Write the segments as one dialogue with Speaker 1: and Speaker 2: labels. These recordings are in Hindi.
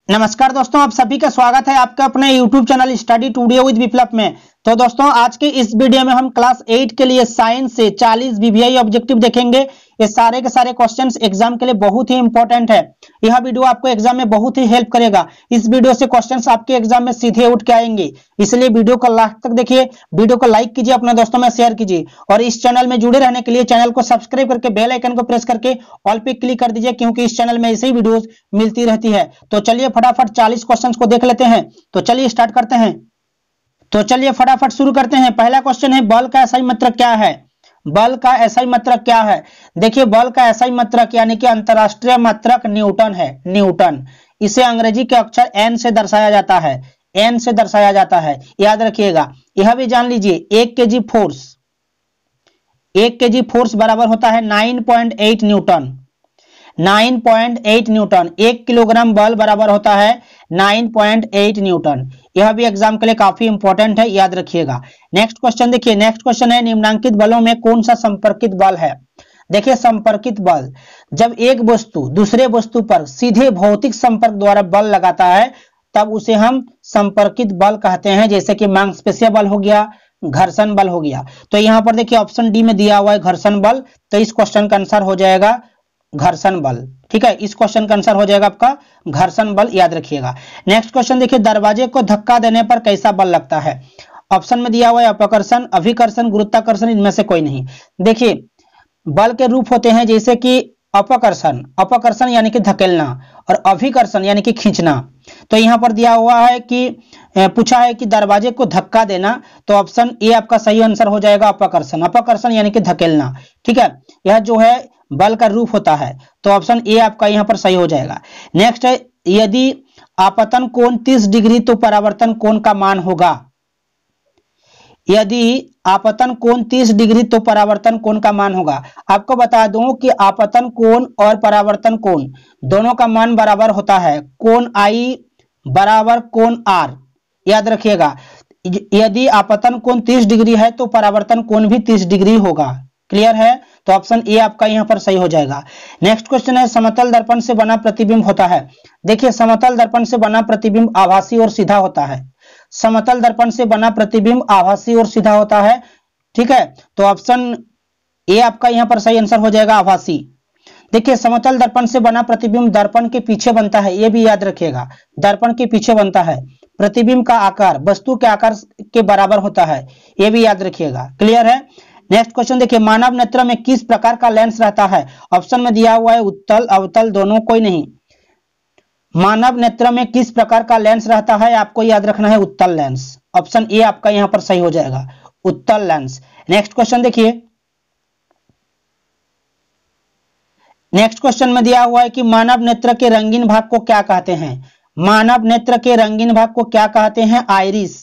Speaker 1: नमस्कार दोस्तों, आप सभी का स्वागत है आपका अपने YouTube channel study today with Viplav में। तो दोस्तों, आज के इस वीडियो में हम क्लास 8 के लिए साइंस से 40 वीवीआई ऑब्जेक्टिव देखेंगे। ये सारे के सारे क्वेश्चंस एग्जाम के लिए बहुत ही इंपॉर्टेंट है। यह वीडियो आपको एग्जाम में बहुत ही हेल्प करेगा। इस वीडियो से क्वेश्चंस आपके एग्जाम में सीधे उठ के आएंगे, इसलिए वीडियो को लास्ट तक देखिए। वीडियो को लाइक कीजिए, अपने दोस्तों में शेयर कीजिए और इस चैनल में जुड़े रहने के लिए चैनल को सब्सक्राइब करके बेल आइकन को प्रेस करके ऑल पे क्लिक कर दीजिए, क्योंकि इस चैनल में ऐसी ही वीडियोस मिलती रहती है। तो चलिए फटाफट 40 क्वेश्चंस को देख लेते हैं। तो चलिए स्टार्ट करते हैं। तो चलिए फटाफट शुरू करते हैं। पहला क्वेश्चन है, बल का एसआई मात्रक क्या है? बल का एसआई मात्रक क्या है? देखिए, बल का एसआई मात्रक यानी कि अंतरराष्ट्रीय मात्रक न्यूटन है। न्यूटन, इसे अंग्रेजी के अक्षर एन से दर्शाया जाता है। एन से दर्शाया जाता है, याद रखिएगा। यह भी जान लीजिए, 1 केजी फोर्स, 1 केजी फोर्स बराबर होता है 9.8 न्यूटन। 9.8 न्यूटन। 1 किलोग्राम बल बराबर होता है 9.8 न्यूटन। यह भी एग्जाम के लिए काफी इंपॉर्टेंट है, याद रखिएगा। नेक्स्ट क्वेश्चन देखिए। नेक्स्ट क्वेश्चन है, निम्नांकित बलों में कौन सा संपर्कित बल है? देखिए, संपर्कित बल, जब एक वस्तु दूसरे वस्तु पर सीधे भौतिक संपर्क द्वारा बल लगाता है तब उसे हम संपर्कित बल कहते हैं। जैसे कि मांसपेशीय बल हो गया, घर्षण बल हो गया। तो यहां पर देखिए ऑप्शन डी में दिया हुआ है घर्षण बल, तो इस क्वेश्चन का आंसर हो जाएगा घर्षण बल। ठीक है, इस क्वेश्चन का आंसर हो जाएगा आपका घर्षण बल, याद रखिएगा। नेक्स्ट क्वेश्चन देखिए, दरवाजे को धक्का देने पर कैसा बल लगता है? ऑप्शन में दिया हुआ है अपकर्षण, अभिकर्षण, गुरुत्वाकर्षण, इनमें से कोई नहीं। देखिए, बल के रूप होते हैं जैसे कि अपकर्षण, अपकर्षण यानी कि धकेलना, और अभिकर्षण यानी कि खींचना। तो यहां पर दिया हुआ है कि पूछा है कि दरवाजे को धक्का देना, तो ऑप्शन ए आपका सही आंसर हो जाएगा अपकर्षण। अपकर्षण यानी कि धकेलना। ठीक है, यह जो है बल का रूप होता है, तो ऑप्शन ए आपका यहां पर सही हो जाएगा। नेक्स्ट है, यदि आपतन कोण 30 डिग्री तो परावर्तन कोण का मान होगा। यदि आपतन कोण 30 डिग्री तो परावर्तन कोण का मान होगा। आपको बता दूं कि आपतन कोण और परावर्तन कोण दोनों का मान बराबर होता है। कोण आई बराबर कोण आर, याद रखिएगा। यदि आपतन कोण 30 डिग्री है तो परावर्तन कोण भी 30 डिग्री होगा। क्लियर है? तो ऑप्शन ए आपका यहां पर सही हो जाएगा। नेक्स्ट क्वेश्चन है, समतल दर्पण से बना प्रतिबिंब होता है। देखिए, समतल दर्पण से बना प्रतिबिंब आभासी और सीधा होता है। समतल दर्पण से बना प्रतिबिंब आभासी और सीधा होता है। ठीक है, तो ऑप्शन ए आपका यहां पर सही आंसर हो जाएगा, आभासी। देखिए, समतल दर्पण से बना प्रतिबिंब दर्पण के पीछे बनता है, यह भी याद रखिएगा। दर्पण के पीछे बनता है। प्रतिबिंब का आकार वस्तु के आकार के बराबर होता है, यह भी याद रखिएगा। क्लियर है? नेक्स्ट क्वेश्चन देखिए, मानव नेत्र में किस प्रकार का लेंस रहता है? ऑप्शन में दिया हुआ है उत्तल, अवतल, दोनों, कोई नहीं। मानव नेत्र में किस प्रकार का लेंस रहता है? आपको याद रखना है उत्तल लेंस। ऑप्शन ए आपका यहां पर सही हो जाएगा, उत्तल लेंस। नेक्स्ट क्वेश्चन देखिए। नेक्स्ट क्वेश्चन में दिया हुआ है कि मानव नेत्र के रंगीन भाग को क्या कहते हैं? मानव नेत्र के रंगीन भाग को क्या कहते हैं? आइरिस,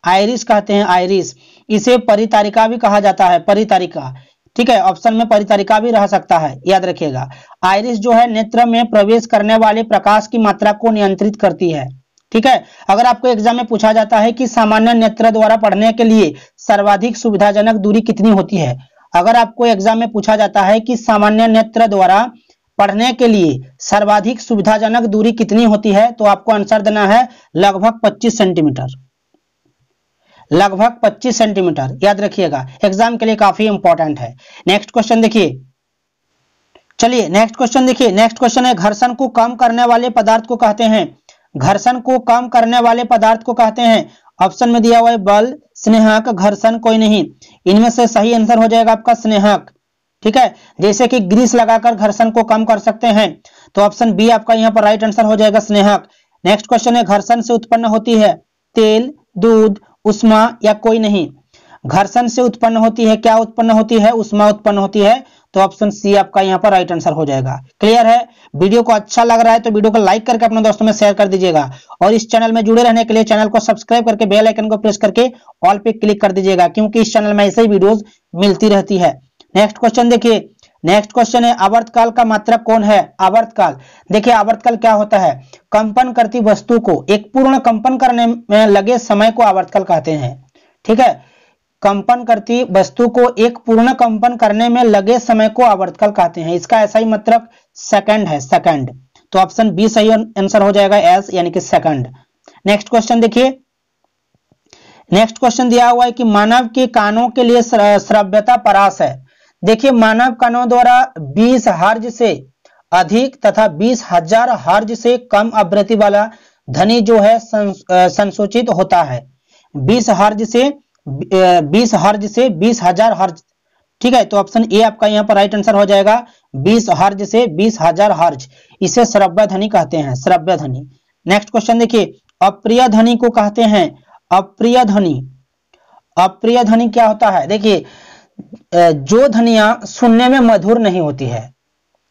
Speaker 1: आइरिस कहते हैं, आइरिस। इसे परितारिका भी कहा जाता है, परितारिका। ठीक है, ऑप्शन में परितारिका भी रह सकता है, याद रखिएगा। आइरिस जो है नेत्र में प्रवेश करने वाले प्रकाश की मात्रा को नियंत्रित करती है। ठीक है, अगर आपको एग्जाम में पूछा जाता है कि सामान्य नेत्र द्वारा पढ़ने के लिए सर्वाधिक सुविधाजनक दूरी कितनी होती है, अगर आपको एग्जाम में पूछा जाता है कि सामान्य नेत्र द्वारा पढ़ने के लिए सर्वाधिक सुविधाजनक दूरी कितनी होती है, तो आपको आंसर देना है लगभग 25 सेंटीमीटर। लगभग 25 सेंटीमीटर, याद रखिएगा। एग्जाम के लिए काफी इंपॉर्टेंट है। नेक्स्ट क्वेश्चन देखिए। चलिए नेक्स्ट क्वेश्चन देखिए। नेक्स्ट क्वेश्चन है, घर्षण को कम करने वाले पदार्थ को कहते हैं। घर्षण को कम करने वाले पदार्थ को कहते हैं। ऑप्शन में दिया हुआ है बल, स्नेहक, घर्षण, कोई नहीं। इनमें से सही आंसर हो जाएगा आपका स्नेहक। ठीक है, जैसे कि ग्रीस लगाकर घर्षण को कम कर सकते हैं, तो ऑप्शन बी आपका यहां पर राइट आंसर हो जाएगा, स्नेहक। नेक्स्ट क्वेश्चन है, घर्षण से उत्पन्न होती है तेल, दूध, उष्मा या कोई नहीं। घर्षण से उत्पन्न होती है, क्या उत्पन्न होती है? उष्मा उत्पन्न होती है, तो ऑप्शन सी आपका यहां पर राइट आंसर हो जाएगा। क्लियर है? वीडियो को अच्छा लग रहा है तो वीडियो को लाइक करके अपने दोस्तों में शेयर कर दीजिएगा और इस चैनल में जुड़े रहने के लिए चैनल को सब्सक्राइब करके बेल आइकन को प्रेस करके ऑल पे क्लिक कर दीजिएगा, क्योंकि इस चैनल में ऐसे ही वीडियोस मिलती रहती है। नेक्स्ट क्वेश्चन देखिए। नेक्स्ट क्वेश्चन है, आवर्तकाल का मात्रक कौन है? आवर्तकाल, देखिए आवर्तकाल क्या होता है? कंपन करती वस्तु को एक पूर्ण कंपन करने में लगे समय को आवर्तकाल कहते हैं। ठीक है, कंपन करती वस्तु को एक पूर्ण कंपन करने में लगे समय को आवर्तकाल कहते हैं। इसका ऐसा ही मतलब सेकंड है, सेकंड। तो ऑप्शन बी सही आंसर हो जाएगा, एस यानी कि सेकंड। नेक्स्ट क्वेश्चन देखिए, नेक्स्ट क्वेश्चन दिया हुआ है कि मानव के कानों के लिए श्रव्यता परास है। देखिए मानव कानों द्वारा 20 हर्ज से अधिक तथा 20,000 हर्ज से कम आवृत्ति वाला ध्वनि जो है संसूचित होता है। 20 हर्ज से 20,000 हर्ज, ठीक है। तो ऑप्शन ए आपका यहाँ पर राइट आंसर हो जाएगा, 20 हर्ज से 20,000 हर्ज, इसे श्रव्य ध्वनि कहते हैं, श्रव्य ध्वनि। नेक्स्ट क्वेश्चन देखिए, अप्रिय ध्वनि को कहते हैं अप्रिय ध्वनि। अप्रिय ध्वनि क्या होता है? देखिए जो ध्वनियां सुनने में मधुर नहीं होती है,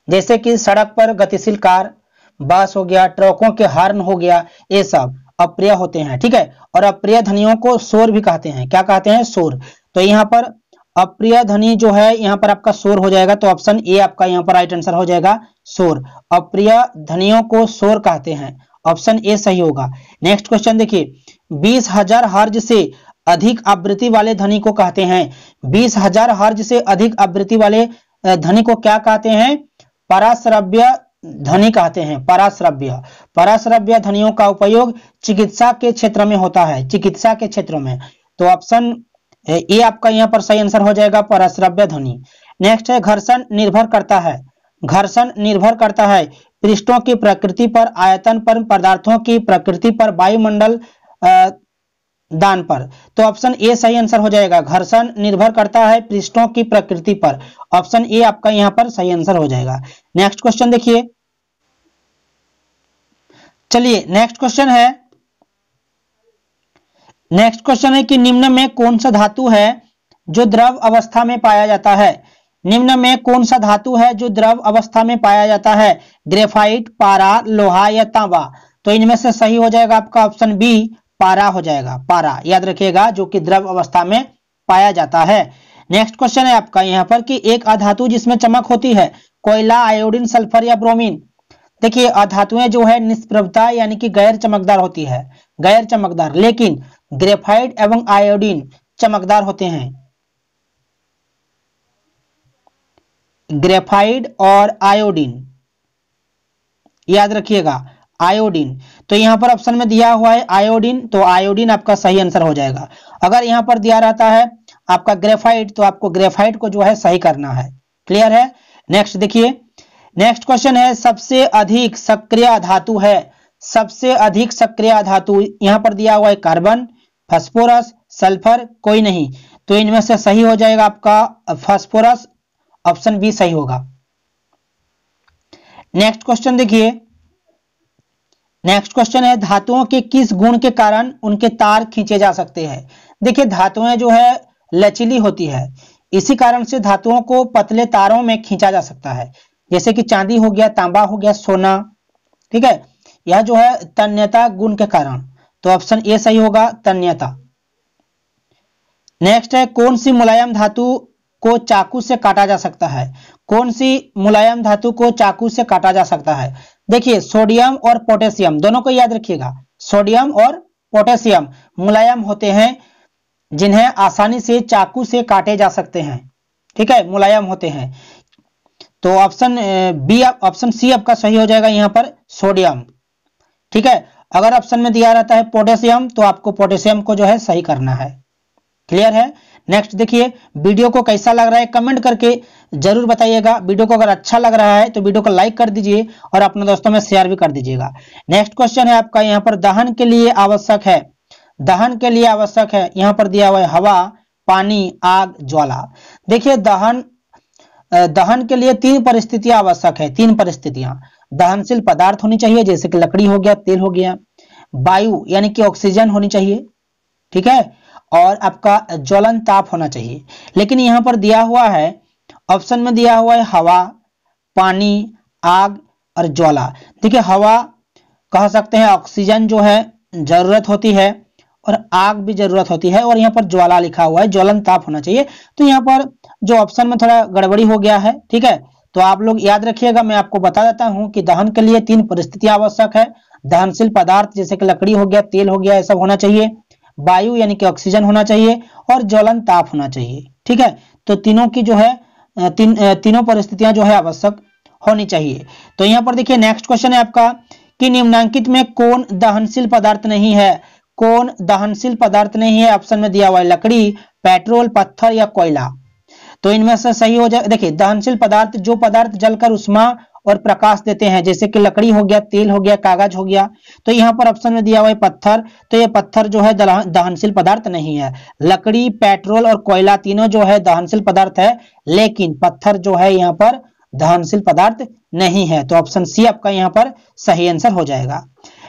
Speaker 1: जैसे कि सड़क पर गतिशील कार, बस हो गया, ट्रकों के हॉर्न हो गया, ये सब अप्रिय होते हैं, ठीक है। और अप्रिय ध्वनियों को शोर भी कहते हैं। क्या कहते हैं? शोर। तो यहाँ पर अप्रिय ध्वनि जो है यहाँ पर आपका शोर हो जाएगा, तो ऑप्शन ए आपका यहाँ पर राइट आंसर हो जाएगा, शोर। अप्रिय ध्वनियों को शोर कहते हैं, ऑप्शन ए सही होगा। नेक्स्ट क्वेश्चन देखिए, 20,000 हर्ज से अधिक आवृत्ति वाले ध्वनि को कहते हैं, 20,000 हर्ज से अधिक आवृत्ति वाले ध्वनि को क्या कहते हैं? पराश्रव्य ध्वनि कहते हैं, पराश्रव्य। पराश्रव्य ध्वनियों का उपयोग चिकित्सा के क्षेत्र में होता है, चिकित्सा के क्षेत्रों में। तो ऑप्शन ए आपका यहाँ पर सही आंसर हो जाएगा, पराश्रव्य ध्वनि। नेक्स्ट है, घर्षण निर्भर करता है, घर्षण निर्भर करता है पृष्ठों की प्रकृति पर, आयतन पर, पदार्थों की प्रकृति पर, वायुमंडल दान पर। तो ऑप्शन ए सही आंसर हो जाएगा, घर्षण निर्भर करता है पृष्ठों की प्रकृति पर, ऑप्शन ए आपका यहाँ पर सही आंसर हो जाएगा। नेक्स्ट क्वेश्चन देखिए, चलिए नेक्स्ट क्वेश्चन है, नेक्स्ट क्वेश्चन है कि निम्न में कौन सा धातु है जो द्रव अवस्था में पाया जाता है? निम्न में कौन सा धातु है जो द्रव अवस्था में पाया जाता है? ग्रेफाइट, पारा, लोहा या तांबा? तो इनमें से सही हो जाएगा आपका ऑप्शन बी, पारा हो जाएगा, पारा याद रखिएगा, जो कि द्रव अवस्था में पाया जाता है। नेक्स्ट क्वेश्चन है आपका यहाँ पर कि एक अधातु जिसमें चमक होती है, कोयला, आयोडीन, सल्फर या ब्रोमीन? देखिए अधातुएं जो है निष्प्रभता यानी कि गैर चमकदार होती है, गैर चमकदार, लेकिन ग्रेफाइट एवं आयोडीन चमकदार होते हैं। ग्रेफाइट और आयोडीन याद रखिएगा, आयोडीन। तो यहां पर ऑप्शन में दिया हुआ है आयोडीन, तो आयोडीन आपका सही आंसर हो जाएगा। अगर यहां पर दिया रहता है आपका ग्रेफाइट, तो आपको ग्रेफाइट को जो है सही करना है। क्लियर है? नेक्स्ट देखिए, नेक्स्ट क्वेश्चन है, सबसे अधिक सक्रिय धातु है, सबसे अधिक सक्रिय धातु यहां पर दिया हुआ है कार्बन, फास्फोरस, सल्फर, कोई नहीं। तो इनमें से सही हो जाएगा आपका फास्फोरस, ऑप्शन बी सही होगा। नेक्स्ट क्वेश्चन देखिए, नेक्स्ट क्वेश्चन है, धातुओं के किस गुण के कारण उनके तार खींचे जा सकते हैं? देखिए धातुएं जो है लचीली होती है, इसी कारण से धातुओं को पतले तारों में खींचा जा सकता है, जैसे कि चांदी हो गया, तांबा हो गया, सोना, ठीक है। यह जो है तन्यता गुण के कारण, तो ऑप्शन ए सही होगा, तन्यता। नेक्स्ट है, कौन सी मुलायम धातु को चाकू से काटा जा सकता है? कौन सी मुलायम धातु को चाकू से काटा जा सकता है? देखिए सोडियम और पोटेशियम दोनों को याद रखिएगा, सोडियम और पोटेशियम मुलायम होते हैं, जिन्हें आसानी से चाकू से काटे जा सकते हैं, ठीक है, मुलायम होते हैं। तो ऑप्शन बी, ऑप्शन सी आपका सही हो जाएगा यहाँ पर, सोडियम, ठीक है। अगर ऑप्शन में दिया रहता है पोटेशियम, तो आपको पोटेशियम को जो है सही करना है। क्लियर है? नेक्स्ट देखिए, वीडियो को कैसा लग रहा है कमेंट करके जरूर बताइएगा। वीडियो को अगर अच्छा लग रहा है तो वीडियो को लाइक कर दीजिए और अपने दोस्तों में शेयर भी कर दीजिएगा। नेक्स्ट क्वेश्चन है आपका यहाँ पर, दहन के लिए आवश्यक है, दहन के लिए आवश्यक है, यहाँ पर दिया हुआ है हवा, पानी, आग, ज्वाला। देखिए दहन के लिए 3 परिस्थितियां आवश्यक है, 3 परिस्थितियां। दहनशील पदार्थ होनी चाहिए, जैसे कि लकड़ी हो गया, तेल हो गया, वायु यानी कि ऑक्सीजन होनी चाहिए, ठीक है, और आपका ज्वलन ताप होना चाहिए। लेकिन यहाँ पर दिया हुआ है, ऑप्शन में दिया हुआ है हवा, पानी, आग और ज्वाला। देखिए हवा कह सकते हैं, ऑक्सीजन जो है जरूरत होती है और आग भी जरूरत होती है, और यहाँ पर ज्वाला लिखा हुआ है, ज्वलन ताप होना चाहिए। तो यहाँ पर जो ऑप्शन में थोड़ा गड़बड़ी हो गया है, ठीक है। तो आप लोग याद रखिएगा, मैं आपको बता देता हूं कि दहन के लिए 3 परिस्थितियां आवश्यक है। दहनशील पदार्थ जैसे कि लकड़ी हो गया, तेल हो गया, ये सब होना चाहिए, वायु यानी कि ऑक्सीजन होना चाहिए, और ज्वलन ताप होना चाहिए, ठीक है। तो तीनों की जो है तीनों परिस्थितियां जो है आवश्यक होनी चाहिए। तो यहाँ पर देखिए नेक्स्ट क्वेश्चन है आपका कि निम्नलिखित में कौन दहनशील पदार्थ नहीं है? कौन दहनशील पदार्थ नहीं है? ऑप्शन में दिया हुआ है लकड़ी, पेट्रोल, पत्थर या कोयला। तो इनमें से सही हो जाए, देखिए दहनशील पदार्थ जो पदार्थ जलकर उष्मा और प्रकाश देते हैं, जैसे कि लकड़ी हो गया, तेल हो गया, कागज हो गया। तो यहाँ पर ऑप्शन में दिया हुआ है पत्थर, तो ये पत्थर जो है दहनशील पदार्थ नहीं है। लकड़ी, पेट्रोल और कोयला तीनों जो है दहनशील पदार्थ है, लेकिन पत्थर जो है यहाँ पर दहनशील पदार्थ नहीं है। तो ऑप्शन सी आपका यहाँ पर सही आंसर हो जाएगा।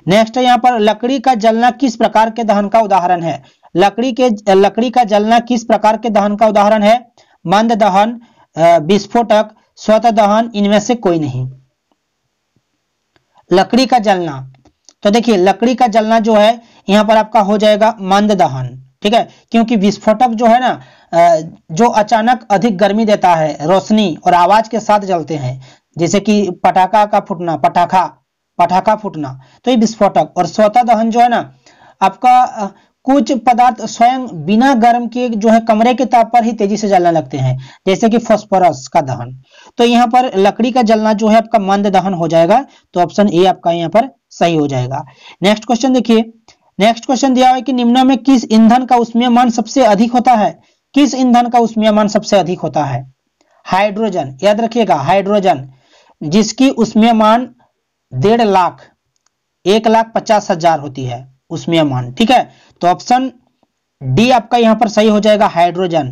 Speaker 1: नेक्स्ट है यहाँ पर लकड़ी का जलना किस प्रकार के दहन का उदाहरण है? लकड़ी का जलना किस प्रकार के दहन का उदाहरण है? मंद दहन, विस्फोटक, स्वतः दहन, इनमें से कोई नहीं। लकड़ी का जलना, तो देखिए लकड़ी का जलना जो है यहाँ पर आपका हो जाएगा मंद दहन, ठीक है, क्योंकि विस्फोटक जो है ना जो अचानक अधिक गर्मी देता है, रोशनी और आवाज के साथ जलते हैं, जैसे कि पटाखा का फूटना, पटाखा फूटना, तो ये विस्फोटक। और स्वतः दहन जो है ना आपका कुछ पदार्थ स्वयं बिना गर्म किए जो है कमरे के ताप पर ही तेजी से जलने लगते हैं, जैसे कि फास्फोरस का दहन। तो यहाँ पर लकड़ी का जलना जो है आपका मंद दहन हो जाएगा। तो ऑप्शन ए आपका यहाँ पर सही हो जाएगा। नेक्स्ट क्वेश्चन देखिए, नेक्स्ट क्वेश्चन दिया हुआ है कि निम्न में किस ईंधन का ऊष्मीयमान सबसे अधिक होता है? किस ईंधन का ऊष्मीयमान सबसे अधिक होता है? हाइड्रोजन, याद रखिएगा हाइड्रोजन, जिसकी ऊष्मीयमान 1.5 लाख 1,50,000 होती है ऊष्मीयमान, ठीक है। तो ऑप्शन डी आपका यहां पर सही हो जाएगा, हाइड्रोजन।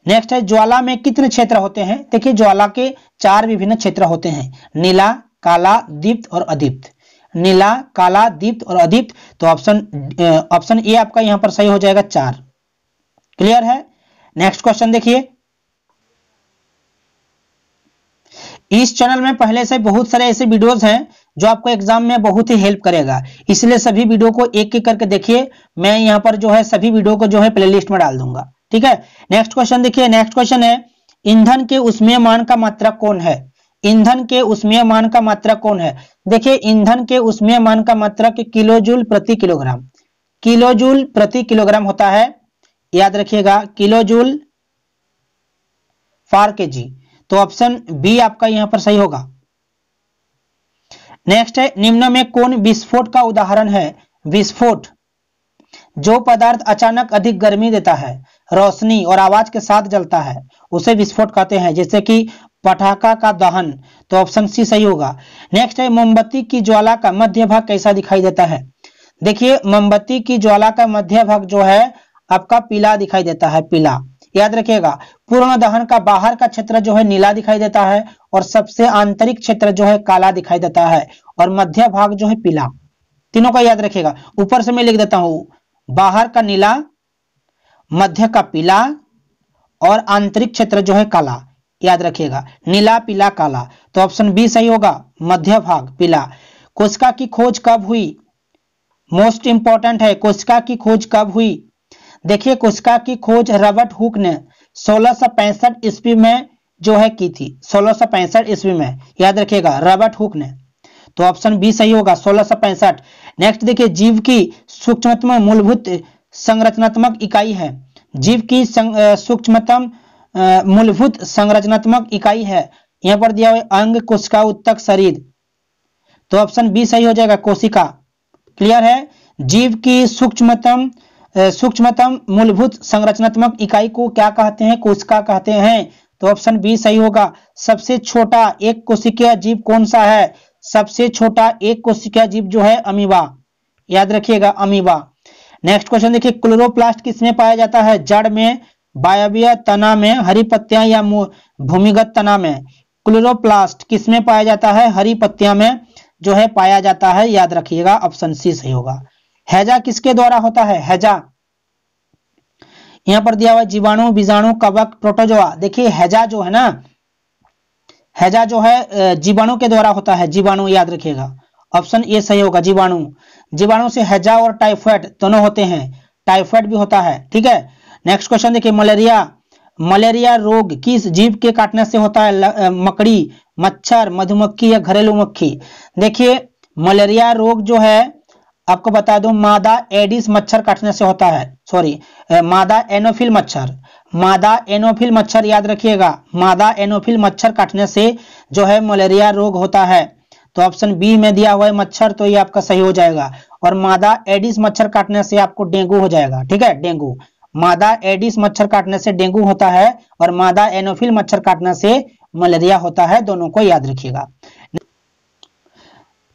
Speaker 1: नेक्स्ट है ज्वाला में कितने क्षेत्र होते हैं? देखिए ज्वाला के 4 विभिन्न क्षेत्र होते हैं, नीला, काला, दीप्त और अदीप्त। नीला, काला, दीप्त और अदीप्त। तो ऑप्शन ए आपका यहां पर सही हो जाएगा 4। क्लियर है। नेक्स्ट क्वेश्चन देखिए, इस चैनल में पहले से बहुत सारे ऐसे वीडियोस हैं जो आपको एग्जाम में बहुत ही हेल्प करेगा, इसलिए सभी वीडियो को एक एक करके देखिए। मैं यहाँ पर जो है सभी वीडियो को जो है प्लेलिस्ट में डाल दूंगा, ठीक है। नेक्स्ट क्वेश्चन देखिए, नेक्स्ट क्वेश्चन है ईंधन के ऊष्मीयमान का मात्रक कौन है? ईंधन के ऊष्मीयमान का मात्रक कौन है? देखिए ईंधन के ऊष्मीयमान का मात्रक किलोजूल प्रति किलोग्राम, किलोजूल प्रति किलोग्राम होता है, याद रखिएगा, किलोजूल फॉर केजी। तो ऑप्शन बी आपका यहां पर सही होगा। नेक्स्ट है निम्न में कौन विस्फोट का उदाहरण है? विस्फोट, जो पदार्थ अचानक अधिक गर्मी देता है, रोशनी और आवाज के साथ जलता है, उसे विस्फोट कहते हैं, जैसे कि पटाखा का दहन। तो ऑप्शन सी सही होगा। नेक्स्ट है मोमबत्ती की ज्वाला का मध्य भाग कैसा दिखाई देता है? देखिए मोमबत्ती की ज्वाला का मध्य भाग जो है आपका पीला दिखाई देता है, पीला, याद रखिएगा। पूर्ण दहन का बाहर का क्षेत्र जो है नीला दिखाई देता है और सबसे आंतरिक क्षेत्र जो है काला दिखाई देता है और मध्य भाग जो है पीला। तीनों का याद रखिएगा। ऊपर से मैं लिख देता हूं, बाहर का नीला, मध्य का पीला और आंतरिक क्षेत्र जो है काला, याद रखिएगा, नीला, पीला, काला। तो ऑप्शन बी सही होगा, मध्य भाग पीला। कोशिका की खोज कब हुई? मोस्ट इंपॉर्टेंट है, कोशिका की खोज कब हुई? देखिए कोशिका की खोज रॉबर्ट हुक ने 1665 ईस्वी में जो है की थी, 1665 ईस्वी में, याद रखिएगा, रॉबर्ट हुक ने। तो ऑप्शन बी सही होगा, 1665। नेक्स्ट देखिए जीव की सूक्ष्मतम मूलभूत संरचनात्मक इकाई है, जीव की सूक्ष्मतम मूलभूत संरचनात्मक इकाई है, यहां पर दिया हुआ अंग, कोशिका, उत्तक, शरीर। तो ऑप्शन बी सही हो जाएगा, कोशिका। क्लियर है। जीव की सूक्ष्मतम मूलभूत संरचनात्मक इकाई को क्या कहते हैं? कोशिका कहते हैं। तो ऑप्शन बी सही होगा। सबसे छोटा एक कोशिकीय जीव कौन सा है? सबसे छोटा एक कोशिकीय जीव जो है अमीबा, याद रखिएगा, अमीबा। नेक्स्ट क्वेश्चन देखिए, क्लोरोप्लास्ट किसमें पाया जाता है? जड़ में, वायवीय तना में, हरी पत्तियां या भूमिगत तना में? क्लोरोप्लास्ट किसमें पाया जाता है? हरी पत्तियां में जो है पाया जाता है, याद रखिएगा, ऑप्शन सी सही होगा। हैजा किसके द्वारा होता है? हैजा यहां पर दिया हुआ जीवाणु, बीजाणु, कवक, प्रोटोजोआ। देखिए हैजा जो है ना, हैजा जो है जीवाणु के द्वारा होता है, जीवाणु, याद रखिएगा, ऑप्शन ए सही होगा, जीवाणु। जीवाणु से हैजा और टाइफाइड दोनों होते हैं, टाइफाइड भी होता है, ठीक है। नेक्स्ट क्वेश्चन देखिए, मलेरिया, मलेरिया रोग किस जीव के काटने से होता है? मकड़ी, मच्छर, मधुमक्खी या घरेलू मक्खी? देखिए मलेरिया रोग जो है आपको बता दूं, मादा एडिस मच्छर काटने से होता है, सॉरी, मादा एनोफिल मच्छर, मादा एनोफिल मच्छर, याद रखिएगा, मादा एनोफिल मच्छर काटने से जो है मलेरिया रोग होता है। तो ऑप्शन बी में दिया हुआ है मच्छर, तो ये आपका सही हो जाएगा। और मादा एडिस मच्छर काटने से आपको डेंगू हो जाएगा, ठीक है, डेंगू। मादा एडिस मच्छर काटने से डेंगू होता है और मादा एनोफिल मच्छर काटने से मलेरिया होता है, दोनों को याद रखिएगा।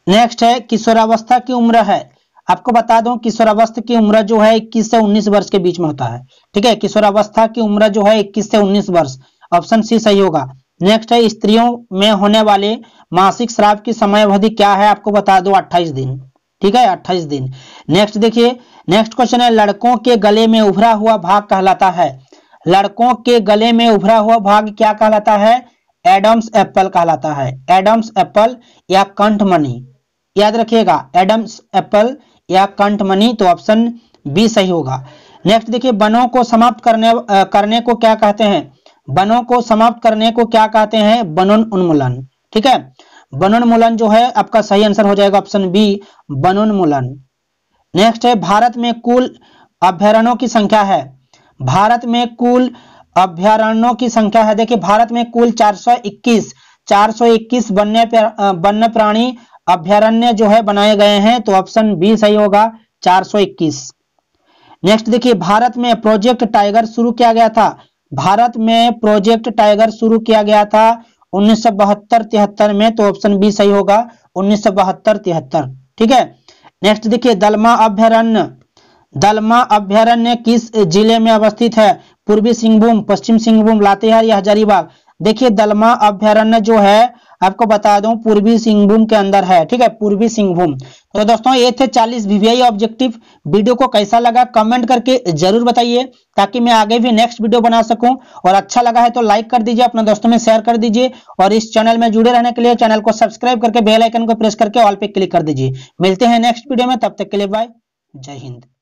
Speaker 1: नेक्स्ट है किशोरावस्था की उम्र है। आपको बता दूं किशोरावस्था की उम्र जो है 21 से 19 वर्ष के बीच में होता है, ठीक है। किशोरावस्था की उम्र जो है 21 से 19 वर्ष, ऑप्शन सी सही होगा। नेक्स्ट है स्त्रियों में होने वाले मासिक स्राव की समय अवधि क्या है, आपको बता दो 28 दिन, ठीक है, 28 दिन। नेक्स्ट देखिए, नेक्स्ट क्वेश्चन है लड़कों के गले में उभरा हुआ भाग कहलाता है। लड़कों के गले में उभरा हुआ भाग क्या कहलाता है, एडम्स एप्पल कहलाता है। एडम्स एप्पल या कंठमणि, याद रखिएगा, एडम्स एप्पल या कंठमणि, तो ऑप्शन बी सही होगा। नेक्स्ट देखिए, वनों को समाप्त करने को क्या कहते हैं, वनों को समाप्त करने को क्या कहते हैं, वनोन्मूलन, ठीक है। वनोन्मूलन जो है आपका सही आंसर हो जाएगा ऑप्शन बी, वनोन्मूलन। नेक्स्ट है भारत में कुल अभयारण्यों की संख्या है। भारत में कुल अभयारण्यों की संख्या है, देखिए भारत में कुल 421 वन्य प्राणी अभयारण्य जो है बनाए गए हैं, तो ऑप्शन बी सही होगा, 421। नेक्स्ट देखिए, भारत में प्रोजेक्ट टाइगर शुरू किया गया था। भारत में प्रोजेक्ट टाइगर शुरू किया गया था 1972-73 में, तो ऑप्शन बी सही होगा, 1972-73, ठीक है। नेक्स्ट देखिए, दलमा अभयारण्य किस जिले में अवस्थित है, पूर्वी सिंहभूम, पश्चिम सिंहभूम, लातेहार या हजारीबाग। देखिए दलमा अभयारण्य जो है आपको बता दूं पूर्वी सिंहभूम के अंदर है, ठीक है, पूर्वी सिंहभूम। तो दोस्तों ये थे 40 वीवीआई ऑब्जेक्टिव। वीडियो को कैसा लगा कमेंट करके जरूर बताइए, ताकि मैं आगे भी नेक्स्ट वीडियो बना सकूं। और अच्छा लगा है तो लाइक कर दीजिए, अपने दोस्तों में शेयर कर दीजिए, और इस चैनल में जुड़े रहने के लिए चैनल को सब्सक्राइब करके बेल आइकन को प्रेस करके ऑल पे क्लिक कर दीजिए। मिलते हैं नेक्स्ट वीडियो में, तब तक के लिए बाय, जय हिंद।